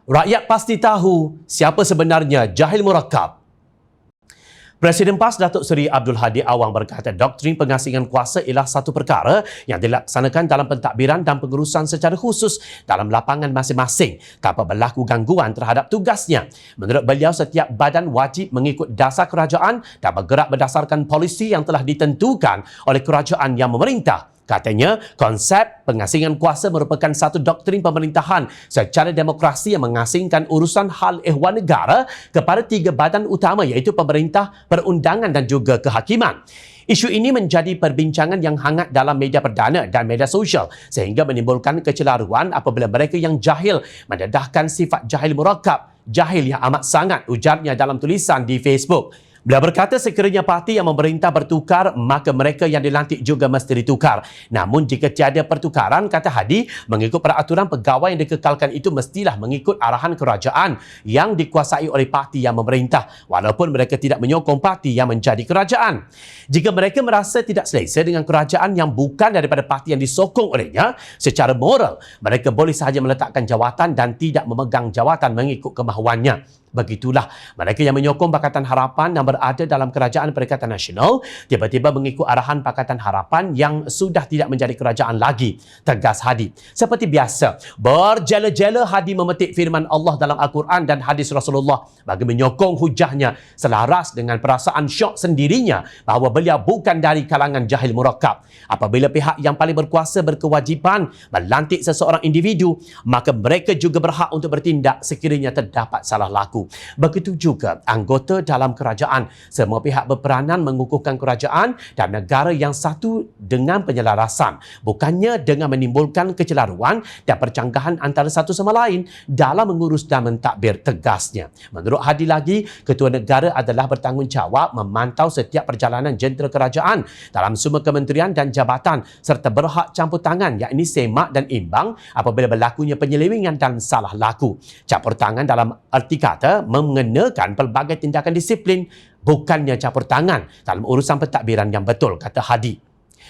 Rakyat pasti tahu siapa sebenarnya Jahil Murakkab. Presiden PAS Datuk Seri Abdul Hadi Awang berkata doktrin pengasingan kuasa ialah satu perkara yang dilaksanakan dalam pentadbiran dan pengurusan secara khusus dalam lapangan masing-masing tanpa berlaku gangguan terhadap tugasnya. Menurut beliau, setiap badan wajib mengikut dasar kerajaan dan bergerak berdasarkan polisi yang telah ditentukan oleh kerajaan yang memerintah. Katanya, konsep pengasingan kuasa merupakan satu doktrin pemerintahan secara demokrasi yang mengasingkan urusan hal ehwal negara kepada tiga badan utama iaitu pemerintah, perundangan dan juga kehakiman. Isu ini menjadi perbincangan yang hangat dalam media perdana dan media sosial sehingga menimbulkan kecelaruan apabila mereka yang jahil mendedahkan sifat Jahil Murakkab. Jahil yang amat sangat, ujarnya dalam tulisan di Facebook. Beliau berkata sekiranya parti yang memerintah bertukar, maka mereka yang dilantik juga mesti ditukar. Namun jika tiada pertukaran, kata Hadi, mengikut peraturan pegawai yang dikekalkan itu mestilah mengikut arahan kerajaan yang dikuasai oleh parti yang memerintah, walaupun mereka tidak menyokong parti yang menjadi kerajaan. Jika mereka merasa tidak selesa dengan kerajaan yang bukan daripada parti yang disokong olehnya, secara moral, mereka boleh sahaja meletakkan jawatan dan tidak memegang jawatan mengikut kemahuannya. Begitulah, mereka yang menyokong Pakatan Harapan yang berada dalam Kerajaan Perikatan Nasional tiba-tiba mengikut arahan Pakatan Harapan yang sudah tidak menjadi kerajaan lagi, tegas Hadi. Seperti biasa, berjela-jela Hadi memetik firman Allah dalam Al-Quran dan hadis Rasulullah bagi menyokong hujahnya selaras dengan perasaan syok sendirinya bahawa beliau bukan dari kalangan Jahil Murakkab. Apabila pihak yang paling berkuasa berkewajipan melantik seseorang individu, maka mereka juga berhak untuk bertindak sekiranya terdapat salah laku. Begitu juga anggota dalam kerajaan. Semua pihak berperanan mengukuhkan kerajaan dan negara yang satu dengan penyelarasan, bukannya dengan menimbulkan kecelaruan dan percanggahan antara satu sama lain dalam mengurus dan mentadbir, tegasnya. Menurut Hadi lagi, ketua negara adalah bertanggungjawab memantau setiap perjalanan jentera kerajaan dalam semua kementerian dan jabatan serta berhak campur tangan, yakni semak dan imbang apabila berlakunya penyelewengan dan salah laku. Campur tangan dalam arti kata mengenakan pelbagai tindakan disiplin, bukannya campur tangan dalam urusan pentadbiran yang betul, kata Hadi.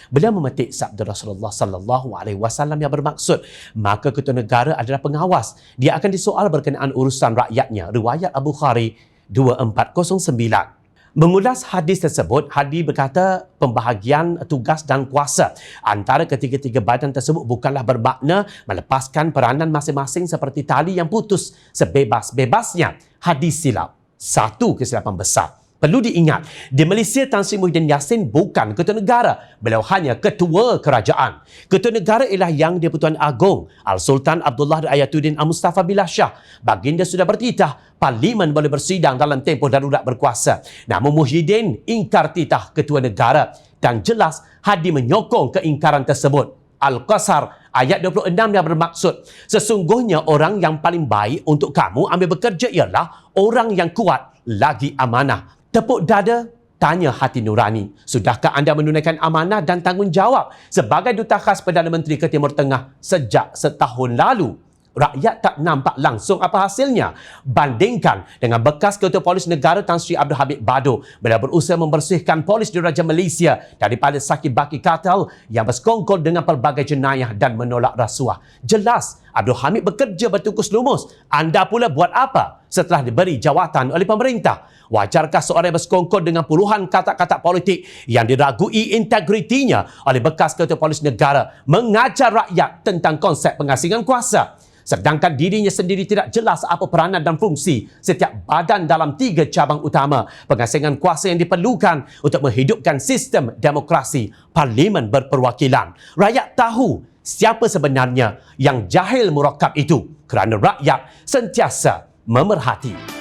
Beliau memetik sabda Rasulullah sallallahu alaihi wasallam yang bermaksud, maka ketua negara adalah pengawas. Dia akan disoal berkenaan urusan rakyatnya. Riwayat Al-Bukhari 2409. Mengulas hadis tersebut, Hadi berkata pembahagian tugas dan kuasa antara ketiga-tiga badan tersebut bukanlah bermakna melepaskan peranan masing-masing seperti tali yang putus sebebas-bebasnya. Hadis silap. Satu kesilapan besar. Perlu diingat, di Malaysia Tan Sri Muhyiddin Yassin bukan ketua negara. Beliau hanya ketua kerajaan. Ketua negara ialah Yang di-Pertuan Agong Al-Sultan Abdullah Ayatuddin Al-Mustafa Billah Shah. Baginda sudah bertitah, Parlimen boleh bersidang dalam tempoh darurat berkuasa. Namun Muhyiddin ingkar titah ketua negara. Dan jelas, Hadi menyokong keingkaran tersebut. Al-Qasar ayat 26 yang bermaksud, sesungguhnya orang yang paling baik untuk kamu ambil bekerja ialah orang yang kuat lagi amanah. Tepuk dada, tanya hati nurani. Sudahkah anda menunaikan amanah dan tanggungjawab sebagai duta khas Perdana Menteri ke Timur Tengah sejak setahun lalu? Rakyat tak nampak langsung apa hasilnya. Bandingkan dengan bekas Ketua Polis Negara Tan Sri Abdul Hamid Bado. Beliau berusaha membersihkan Polis Diraja Malaysia daripada sakit baki kartel yang bersekongkol dengan pelbagai jenayah dan menolak rasuah. Jelas, Abdul Hamid bekerja bertukus lumus. Anda pula buat apa setelah diberi jawatan oleh pemerintah? Wajarkah seorang yang bersekongkol dengan puluhan kata-kata politik yang diragui integritinya oleh bekas Ketua Polis Negara mengajar rakyat tentang konsep pengasingan kuasa? Sedangkan dirinya sendiri tidak jelas apa peranan dan fungsi setiap badan dalam tiga cabang utama pengasingan kuasa yang diperlukan untuk menghidupkan sistem demokrasi Parlimen berperwakilan. Rakyat tahu siapa sebenarnya yang Jahil Murakkab itu kerana rakyat sentiasa memerhati.